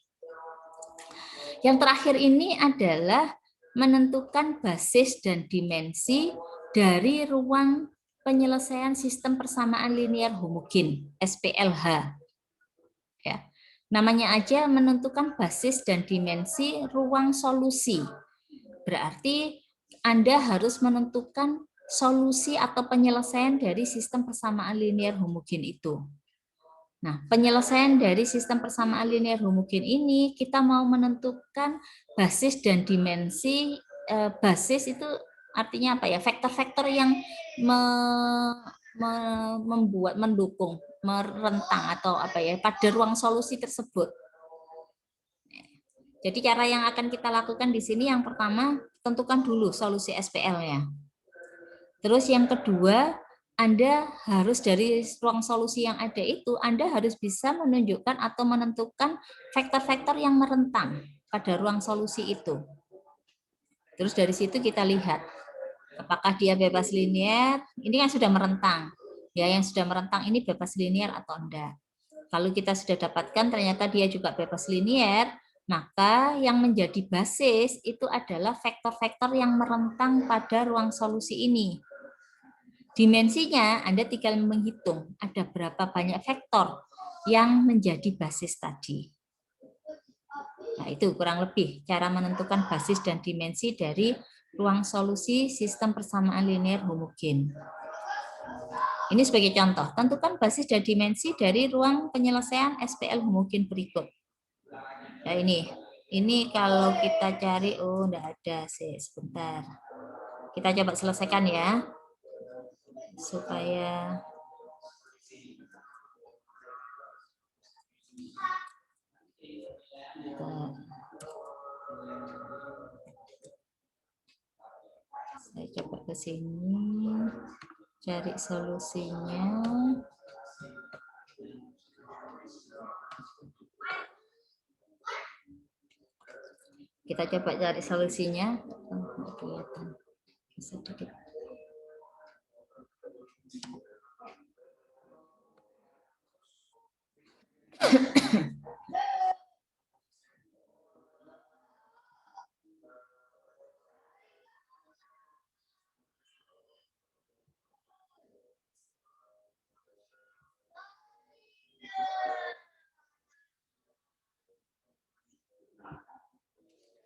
Yang terakhir ini adalah menentukan basis dan dimensi dari ruang penyelesaian sistem persamaan linear homogen, SPLH. Ya. Namanya aja menentukan basis dan dimensi ruang solusi. Berarti Anda harus menentukan solusi atau penyelesaian dari sistem persamaan linear homogen itu. Nah, penyelesaian dari sistem persamaan linear homogen ini kita mau menentukan basis dan dimensi. Basis itu artinya apa ya? Vektor-vektor yang membuat mendukung, merentang atau apa ya pada ruang solusi tersebut. Jadi cara yang akan kita lakukan di sini yang pertama tentukan dulu solusi SPL-nya. Terus yang kedua, Anda harus dari ruang solusi yang ada itu, Anda harus bisa menunjukkan atau menentukan vektor-vektor yang merentang pada ruang solusi itu. Terus dari situ kita lihat apakah dia bebas linear, ini kan sudah merentang. Ya, yang sudah merentang ini bebas linear atau enggak. Kalau kita sudah dapatkan ternyata dia juga bebas linear, maka yang menjadi basis itu adalah vektor-vektor yang merentang pada ruang solusi ini. Dimensinya Anda tinggal menghitung ada berapa banyak vektor yang menjadi basis tadi. Nah, itu kurang lebih cara menentukan basis dan dimensi dari ruang solusi sistem persamaan linear homogen. Ini sebagai contoh, tentukan basis dan dimensi dari ruang penyelesaian SPL homogen berikut. Nah, ini kalau kita cari, oh enggak ada sih, sebentar. Kita coba selesaikan ya. Supaya saya coba ke sini cari solusinya. Kita coba cari solusinya. Oh, kelihatan. Sedikit.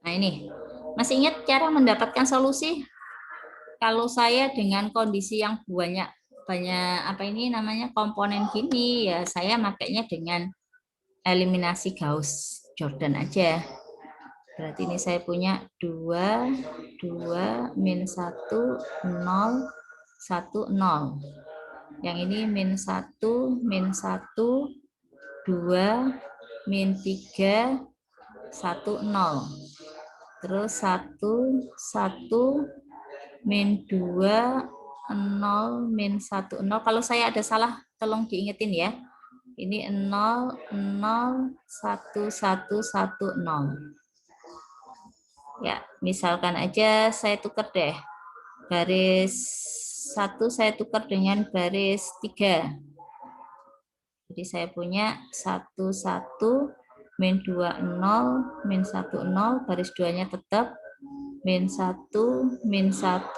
Nah, ini. Masih ingat cara mendapatkan solusi? Kalau saya dengan kondisi yang banyak apa ini namanya komponen gini ya, saya makainya dengan eliminasi Gauss Jordan aja. Berarti ini saya punya 2, 2, min 1, 0, 1, 0. Yang ini min 1, min 1, 2, min 3, 1, 0. Terus 1, 1, min 2, 0, min 1, 0. Kalau saya ada salah, tolong diingetin ya. Ini 0, 0, 1, 1, 1, 0. Ya, misalkan aja saya tukar deh. Baris 1 saya tukar dengan baris 3. Jadi saya punya 1, 1, min 2, 0, min 1, 0. Baris 2-nya tetap. Min 1, min 1,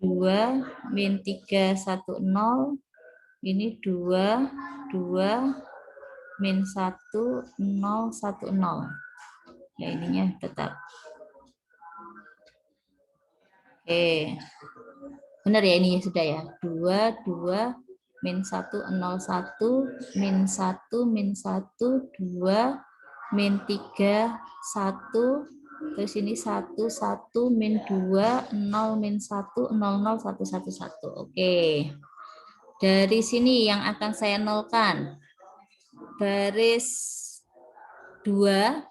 2, min 3, 1, 0. Ini 2, 2, min 1, 0, 1, 0. Ya, ininya tetap. Oke. Benar ya ini sudah ya. 2, 2, min 1, 0, 1, min 1, min 1, 2, min 3, 1, terus ini 1, 1, min 2, 0, min 1, 0, 0, 1, 1, 1. Oke. Dari sini yang akan saya nolkan. Baris 2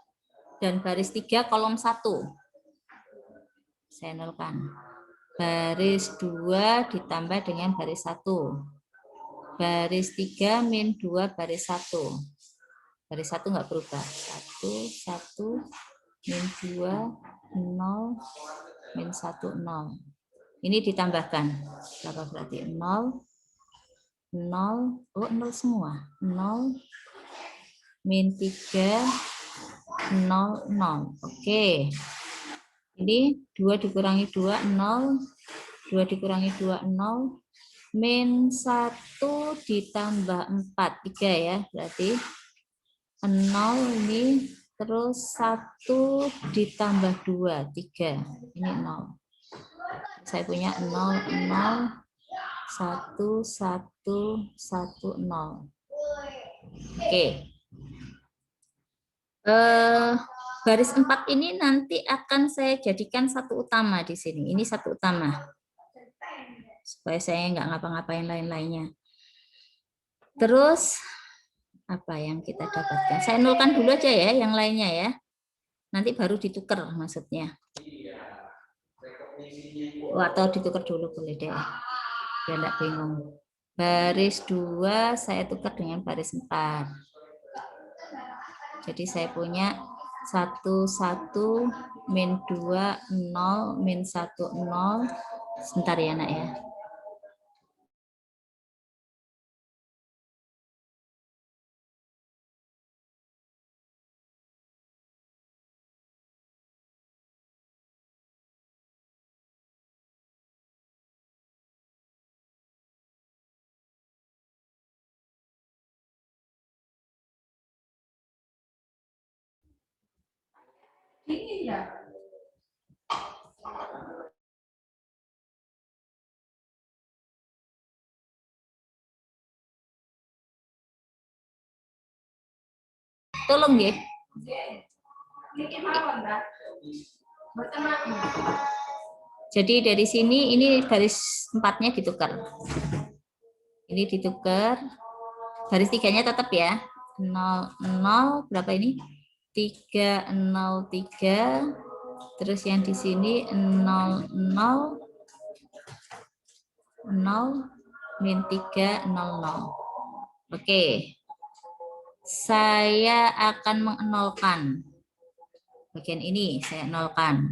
dan baris 3 kolom 1. Saya nolkan. Baris 2 ditambah dengan baris 1. Baris 3 min 2 baris 1. Baris 1 nggak berubah. 1, 1, min 2, 0, min 1, 0. Ini ditambahkan. Berapa berarti? 0, 0, oh 0 semua. 0, min 3, 0, 0. Oke. Ini 2 dikurangi 2, 0. 2 dikurangi 2, 0. Min 1 ditambah 4, 3 ya. Berarti 0 ini, terus 1 ditambah 2, 3. Ini 0. Saya punya 0, 0, 1, 1, 1, 0. Oke. Baris 4 ini nanti akan saya jadikan satu utama di sini. Ini satu utama. Supaya saya nggak ngapa-ngapain lain-lainnya. Terus apa yang kita dapatkan? Saya nolkan dulu aja ya yang lainnya ya. Nanti baru ditukar maksudnya. Atau ditukar dulu boleh deh. Biar nggak bingung. Baris 2 saya tukar dengan baris 4. Jadi saya punya 1, 1, min 2, 0, min 1, 0. Sebentar ya nak ya. Tolong ya. Jadi dari sini ini baris 4-nya ditukar. Ini ditukar. Baris 3-nya tetap ya. 0, 0 berapa ini? 3, 0, 3. Terus yang di sini 0, 0, 0, min 3, 0, 0. Oke. Saya akan menolkan. Bagian ini saya nolkan.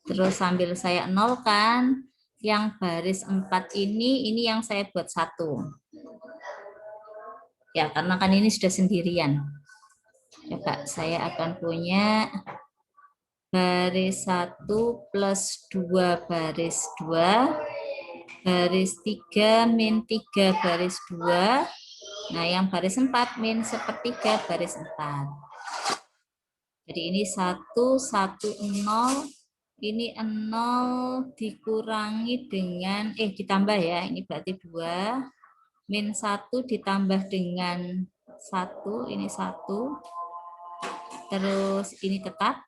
Terus sambil saya nolkan, yang baris 4 ini yang saya buat 1. Ya, karena kan ini sudah sendirian. Coba saya akan punya baris 1 plus 2 baris 2, baris 3 min 3 baris 2. Nah, yang baris 4 min 1/3 baris 4. Jadi ini 1, 1, 0. Ini 0 dikurangi dengan, ditambah ya. Ini berarti 2. Min 1 ditambah dengan 1. Ini 1. Terus ini tetap.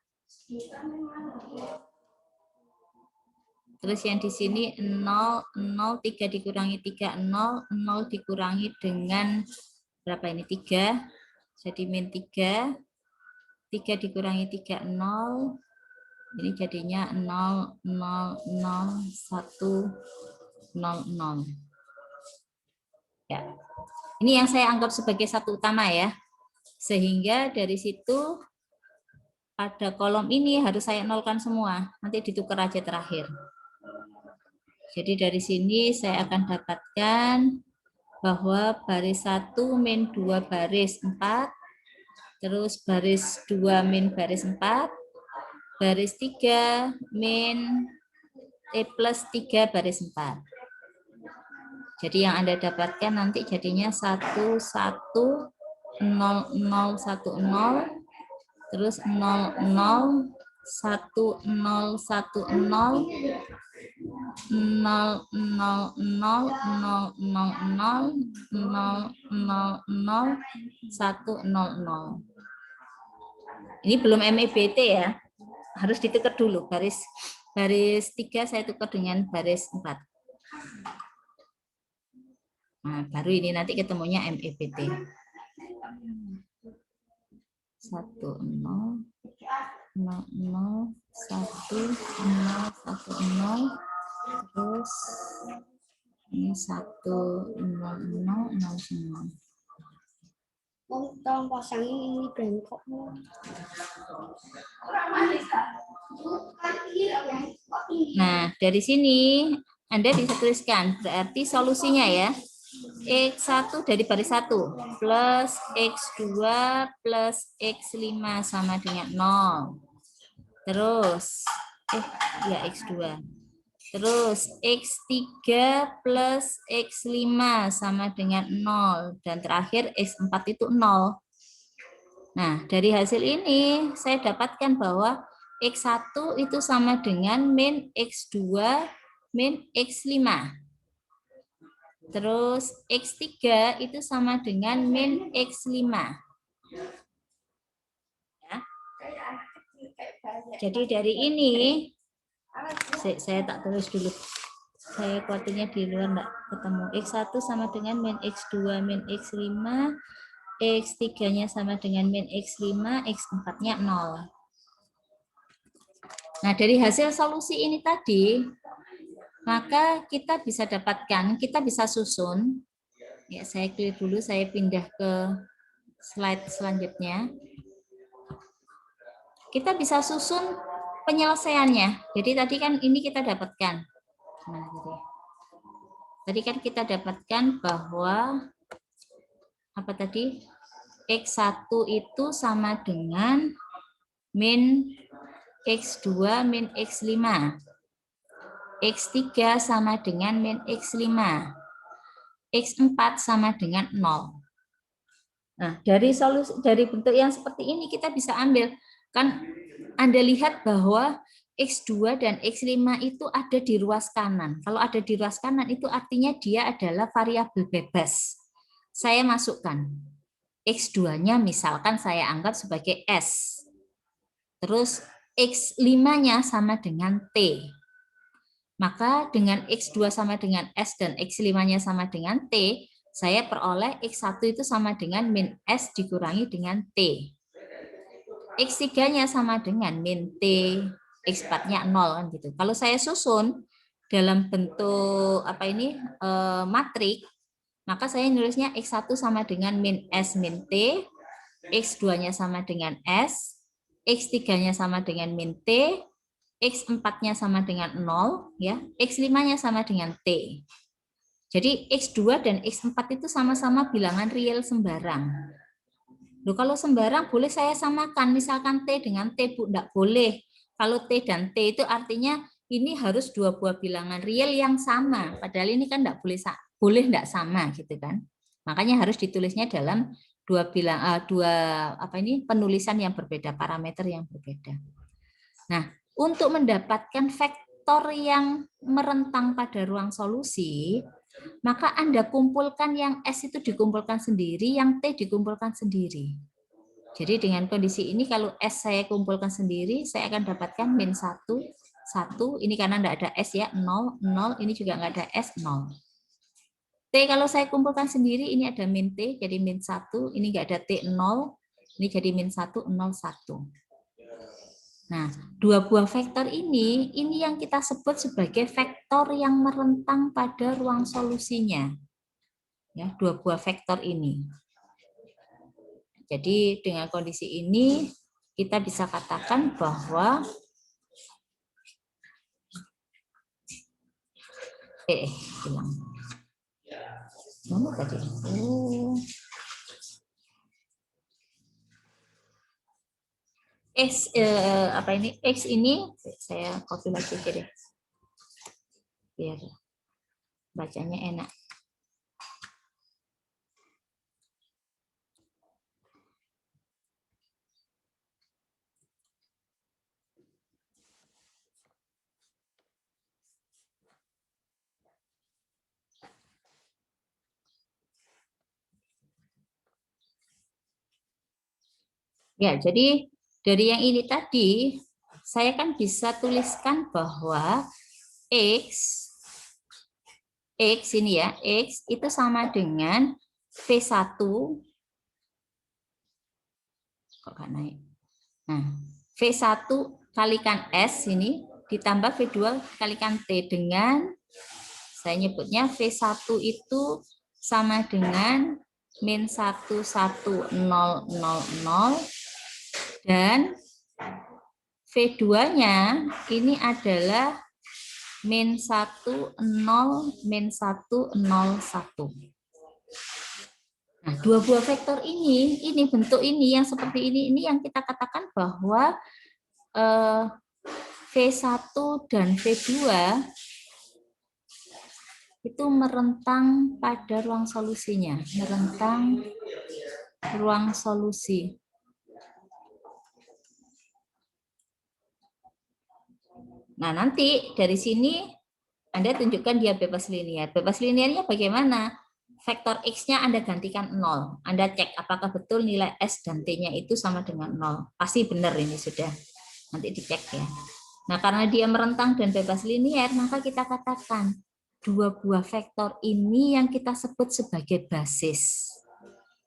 Terus yang di sini 0, 0, 3 dikurangi 3, 0, 0 dikurangi dengan berapa ini? 3. Jadi min 3. 3 dikurangi 3, 0. Ini jadinya 0, 0, 0, 1, 0, 0. Ya. Ini yang saya anggap sebagai satu utama ya. Sehingga dari situ pada kolom ini harus saya nolkan semua. Nanti ditukar aja terakhir. Jadi dari sini saya akan dapatkan bahwa baris 1 min 2 baris 4, terus baris 2 min baris 4, baris 3 min plus 3 baris 4. Jadi yang Anda dapatkan nanti jadinya 1, 1, 0, 0, 1, 0, terus 0, 0, 1, 0, 1, 0, 0, 0, 0, 0, 1, 0, 0. Ini belum MEBT ya. Harus ditukar dulu. Baris 3 saya tukar dengan baris 4. Nah, baru ini nanti ketemunya MEBT. 1, 0, 0, 0, 1, 0, 1, 0, terus ini 1, 0, 0, 0, 0. Tolong pasangin ini bengkok. Nah, dari sini Anda bisa tuliskan, berarti solusinya ya, X1 dari baris 1 plus X2 plus X5 sama dengan 0. Terus, ya X2. Terus X3 plus X5 sama dengan 0. Dan terakhir X4 itu 0. Nah, dari hasil ini saya dapatkan bahwa X1 itu sama dengan min X2 min X5. Terus X3 itu sama dengan min X5. Ya. Jadi dari ini, saya tak tulis dulu. Saya khawatirnya di luar enggak ketemu. X1 sama dengan min X2 min X5. X3-nya sama dengan min X5, X4-nya 0. Nah, dari hasil solusi ini tadi, maka kita bisa dapatkan, kita bisa susun. Ya, saya clear dulu, saya pindah ke slide selanjutnya. Kita bisa susun penyelesaiannya. Jadi tadi kan ini kita dapatkan. Nah, tadi kan kita dapatkan bahwa apa tadi? X1 itu sama dengan min X2 min X5. X3 sama dengan min X5. X4 sama dengan 0. Nah, dari bentuk yang seperti ini kita bisa ambil. Kan Anda lihat bahwa X2 dan X5 itu ada di ruas kanan. Kalau ada di ruas kanan itu artinya dia adalah variabel bebas. Saya masukkan X2-nya misalkan saya anggap sebagai S. Terus X5-nya sama dengan T. Maka dengan X2 sama dengan S dan X5-nya sama dengan T, saya peroleh X1 itu sama dengan min S dikurangi dengan T. X3-nya sama dengan min T, X4-nya 0 kan gitu. Kalau saya susun dalam bentuk matrik, maka saya nulisnya X1 sama dengan min S min T, X2-nya sama dengan S, X3-nya sama dengan min T, X4-nya sama dengan 0, ya, X5-nya sama dengan T. Jadi X2 dan X4 itu sama-sama bilangan real sembarang. Loh, kalau sembarang boleh saya samakan, misalkan T dengan T, Bu, enggak boleh. Kalau T dan T itu artinya ini harus dua buah bilangan real yang sama, padahal ini kan enggak boleh enggak sama gitu kan. Makanya harus ditulisnya dalam penulisan yang berbeda, parameter yang berbeda. Nah, untuk mendapatkan vektor yang merentang pada ruang solusi, maka Anda kumpulkan yang S itu dikumpulkan sendiri, yang T dikumpulkan sendiri. Jadi dengan kondisi ini kalau S saya kumpulkan sendiri, saya akan dapatkan min 1, 1, ini karena enggak ada S ya, 0, 0, ini juga enggak ada S, 0. T kalau saya kumpulkan sendiri, ini ada min T, jadi min 1, ini enggak ada T, 0, ini jadi min 1, 0, 1. Nah, dua buah vektor ini yang kita sebut sebagai vektor yang merentang pada ruang solusinya. Ya, dua buah vektor ini. Jadi dengan kondisi ini kita bisa katakan bahwa hilang. Mana tadi? X ini saya copy lagi aja deh. Biar bacanya enak. Ya, jadi dari yang ini tadi, saya kan bisa tuliskan bahwa X ini ya, X itu sama dengan V1, kok nggak naik? Nah, V1 kalikan S ini, ditambah V2 kalikan T dengan, saya nyebutnya V1 itu sama dengan min 11000 dan V2-nya ini adalah min 10 min 101. Nah, dua buah vektor ini bentuk ini yang seperti ini yang kita katakan bahwa V1 dan V2 itu merentang pada ruang solusinya, merentang ruang solusi. Nah, nanti dari sini Anda tunjukkan dia bebas linear. Bebas linearnya bagaimana? Vektor X-nya Anda gantikan 0. Anda cek apakah betul nilai S dan T-nya itu sama dengan 0. Pasti benar ini sudah. Nanti dicek ya. Nah, karena dia merentang dan bebas linear, maka kita katakan dua buah vektor ini yang kita sebut sebagai basis.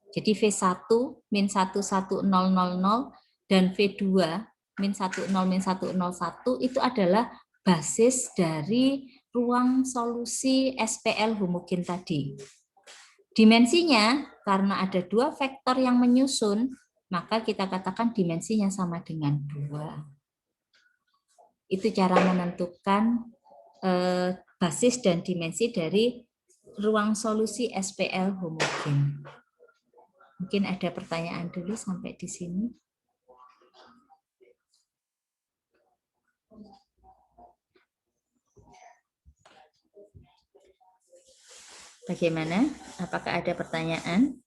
Jadi V1 min 11000 dan V2 min 10 min 101 itu adalah basis dari ruang solusi SPL homogen tadi. Dimensinya, karena ada dua vektor yang menyusun, maka kita katakan dimensinya sama dengan 2. Itu cara menentukan basis dan dimensi dari ruang solusi SPL homogen. Mungkin ada pertanyaan dulu sampai di sini. Bagaimana? Apakah ada pertanyaan?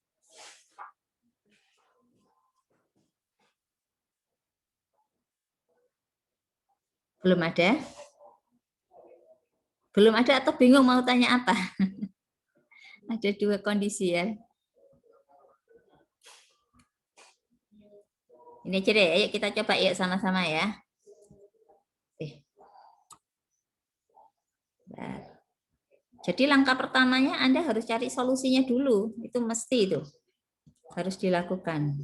Belum ada? Belum ada atau bingung mau tanya apa? Ada dua kondisi ya. Ini aja deh, ayo kita coba yuk sama-sama ya. Jadi langkah pertamanya Anda harus cari solusinya dulu. Itu mesti itu. Harus dilakukan.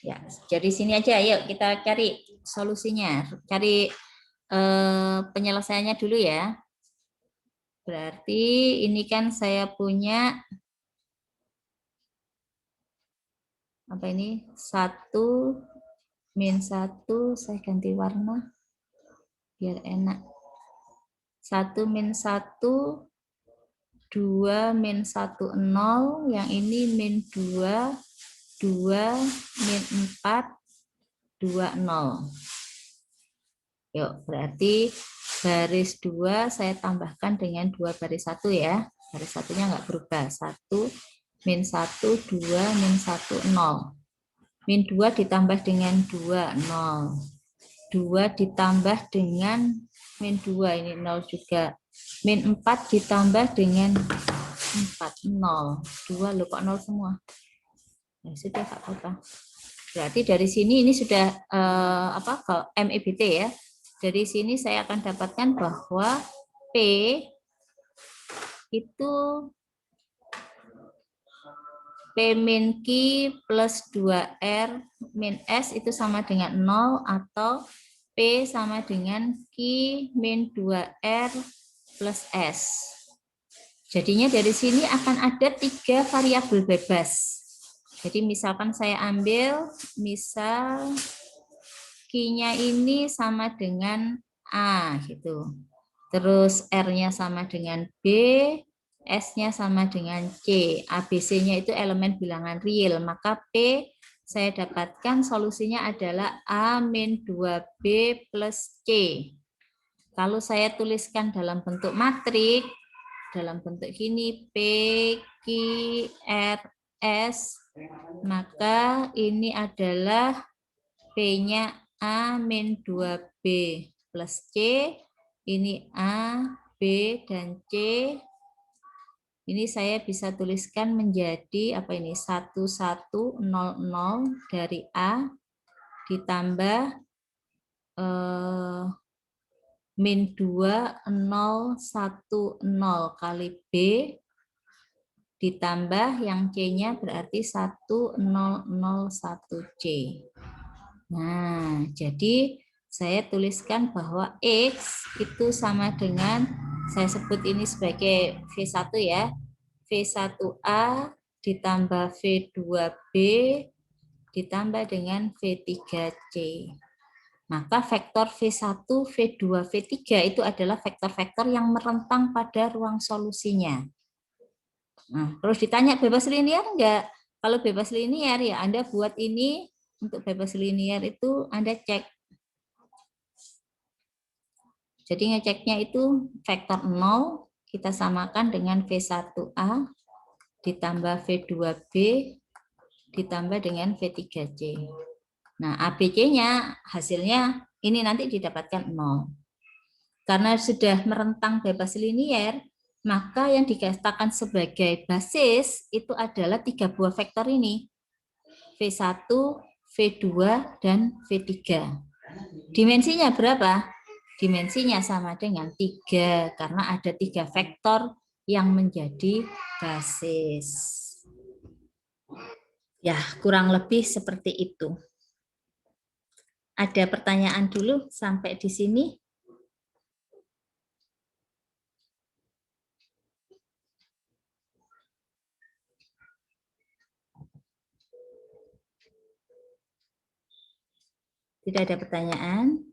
Ya, jadi sini aja yuk kita cari solusinya. Cari penyelesaiannya dulu ya. Berarti ini kan saya punya apa ini? 1 min 1, saya ganti warna biar enak. 1 min 1, 2 min 1 0, yang ini min 2, 2 min 4, 2 0. Yuk, berarti baris 2 saya tambahkan dengan 2 baris 1 ya. Baris satunya nggak berubah. 1 min 1, 2 min 1 0. Min 2 ditambah dengan 2 0. 2 ditambah dengan min 2 ini 0 juga. Min 4 ditambah dengan 4 0. 2 loh kok 0 semua. Ya sudah Kak apa. Berarti dari sini ini sudah MEBT ya. Dari sini saya akan dapatkan bahwa P itu P min Q plus 2R min S itu sama dengan 0 atau P sama dengan Q min 2R plus S. Jadinya dari sini akan ada 3 variabel bebas. Jadi misalkan saya ambil, misal Q-nya ini sama dengan A gitu. Terus R-nya sama dengan B, S-nya sama dengan C. ABC-nya itu elemen bilangan real. Maka P saya dapatkan solusinya adalah A min 2B plus C. Kalau saya tuliskan dalam bentuk matrik, dalam bentuk gini, P, Q, R, S, maka ini adalah P-nya A min 2B plus C, ini A, B, dan C. Ini saya bisa tuliskan menjadi apa ini 1100 dari A ditambah min 2010 kali B ditambah yang C-nya berarti 1001C. Nah, jadi saya tuliskan bahwa X itu sama dengan, saya sebut ini sebagai V1 ya, V1A ditambah V2B ditambah dengan V3C. Maka vektor V1, V2, V3 itu adalah vektor-vektor yang merentang pada ruang solusinya. Nah, terus ditanya bebas linear enggak? Kalau bebas linear ya Anda buat ini, untuk bebas linear itu Anda cek. Jadi ngeceknya itu vektor 0 kita samakan dengan V1A ditambah V2B ditambah dengan V3C. Nah, ABC-nya hasilnya ini nanti didapatkan 0. Karena sudah merentang bebas linear, maka yang dikatakan sebagai basis itu adalah 3 buah vektor ini. V1, V2, dan V3. Dimensinya berapa? Dimensinya sama dengan 3, karena ada 3 vektor yang menjadi basis. Ya, kurang lebih seperti itu. Ada pertanyaan dulu sampai di sini? Tidak ada pertanyaan?